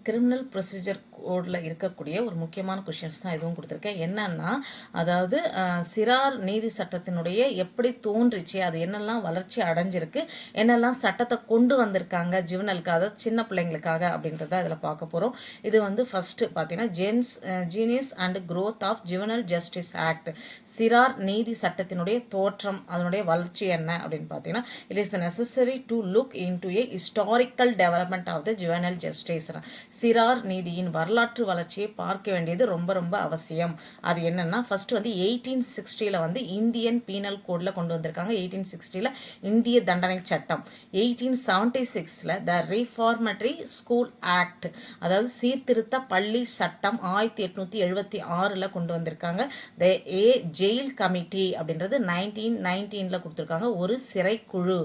Criminal procedure கோடில் இருக்கக்கூடிய ஒரு முக்கியமான கொஷின்ஸ் தான் இதுவும் கொடுத்துருக்கேன். என்னன்னா, அதாவது சிறார் நீதி சட்டத்தினுடைய எப்படி தோன்றுச்சு, அது என்னெல்லாம் வளர்ச்சி அடைஞ்சிருக்கு, என்னெல்லாம் சட்டத்தை கொண்டு வந்திருக்காங்க ஜுவனலுக்கு, அதாவது சின்ன பிள்ளைங்களுக்காக அப்படின்றத இதில் பார்க்க போகிறோம். இது வந்து ஃபர்ஸ்ட் பார்த்தீங்கன்னா genesis and growth of juvenile justice act, சிறார் நீதி சட்டத்தினுடைய தோற்றம், அதனுடைய வளர்ச்சி என்ன அப்படின்னு பார்த்தீங்கன்னா, it is necessary to look into a historical development of the juvenile justice. சிறார் நீதியின் வரலாற்று வளர்ச்சியை பார்க்க வேண்டியது ரொம்ப ரொம்ப அவசியம். அது என்னன்னா, ஃபர்ஸ்ட் வந்து 1860 வந்து இந்தியன் பீனல் கோடில் கொண்டு வந்திருக்காங்க. 1860 இந்திய தண்டனை சட்டம். 1876 த ரிஃபார்மட்டரி ஸ்கூல் ஆக்ட், அதாவது சீர்திருத்த பள்ளி சட்டம் 1876 கொண்டு வந்திருக்காங்க. த ஜெயில் கமிட்டி அப்படின்றது 1919 கொடுத்துருக்காங்க, ஒரு சிறை குழு.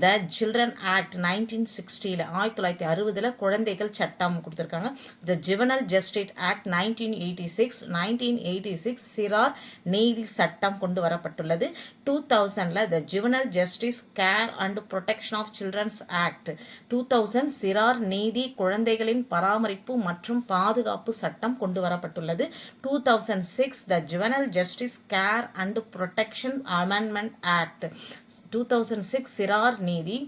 த சில்ட்ரன் ஆக்ட் 1960 1960 குழந்தைகள் சட்டம் கொடுத்துருக்காங்க. த ஜுவனல் ஜஸ்டிஸ் ஆக்ட் 1986 சிறார் நீதி சட்டம் கொண்டு வரப்பட்டுள்ளது. 2000 the juvenile justice care and protection of childrens act 2000 சிறார் நீதி குழந்தைகளின் பராமரிப்பு மற்றும் பாதுகாப்பு சட்டம் கொண்டு வரப்பட்டுள்ளது. 2006 the juvenile justice care and protection amendment act 2006 சிறார் நீதி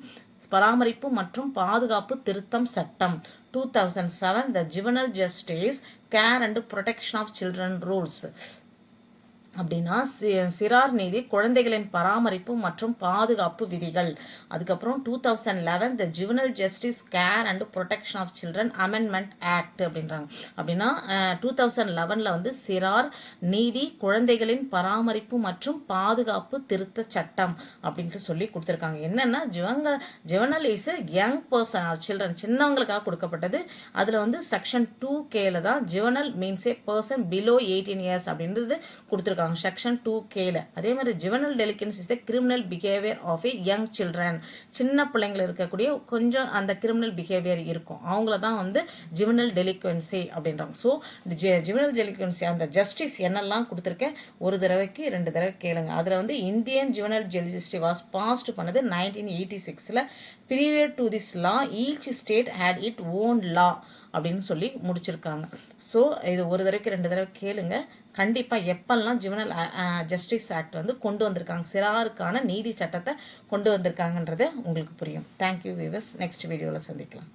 பராமரிப்பு மற்றும் பாதுகாப்பு திருத்தம் சட்டம். 2007 the juvenile justice care and protection of children rules. அப்படின்னா சிறார் நீதி குழந்தைகளின் பராமரிப்பு மற்றும் பாதுகாப்பு விதிகள். அதுக்கப்புறம் 2011 the juvenile justice care and protection of children amendment act அப்படின்றாங்க. அப்படின்னா 2011 வந்து சிறார் நீதி குழந்தைகளின் பராமரிப்பு மற்றும் பாதுகாப்பு திருத்த சட்டம் அப்படின்ட்டு சொல்லி கொடுத்துருக்காங்க. என்னன்னா, juvenile is young person, children சின்னவங்களுக்காக கொடுக்கப்பட்டது. அதில் வந்து செக்ஷன் 2K தான் juvenile means a person below 18 years அப்படின்றது கொடுத்துருக்காங்க செக்ஷன் 2K. அதே மாதிரி juvenile delinquency is the criminal behaviour of a young children, சின்ன பிள்ளைங்கள் இருக்கக்கூடிய கொஞ்சம் அந்த கிரிமினல் பிஹேவியர் இருக்கும், அவங்கள தான் வந்து ஜுவனல் டெலிக்வன்சி அப்படின்றாங்க. ஸோ ஜுவனல் டெலிக்வன்சி அந்த ஜஸ்டிஸ் என்னெல்லாம் கொடுத்துருக்கேன், ஒரு தடவைக்கு 2 தடவை கேளுங்க. அதில் வந்து Indian juvenile justice was passed பண்ணது 1986. Period to this law each state had its own law அப்படின்னு சொல்லி முடிச்சிருக்காங்க. ஸோ இது ஒரு தடவைக்கு 2 தடவை கேளுங்க. கண்டிப்பாக எப்பெல்லாம் ஜுவனல் ஜஸ்டிஸ் ஆக்ட் வந்து கொண்டு வந்திருக்காங்க, சிறாருக்கான நீதி சட்டத்தை கொண்டு வந்திருக்காங்கன்றது உங்களுக்கு புரியும். Thank you viewers. நெக்ஸ்ட் வீடியோவில் சந்திக்கலாம்.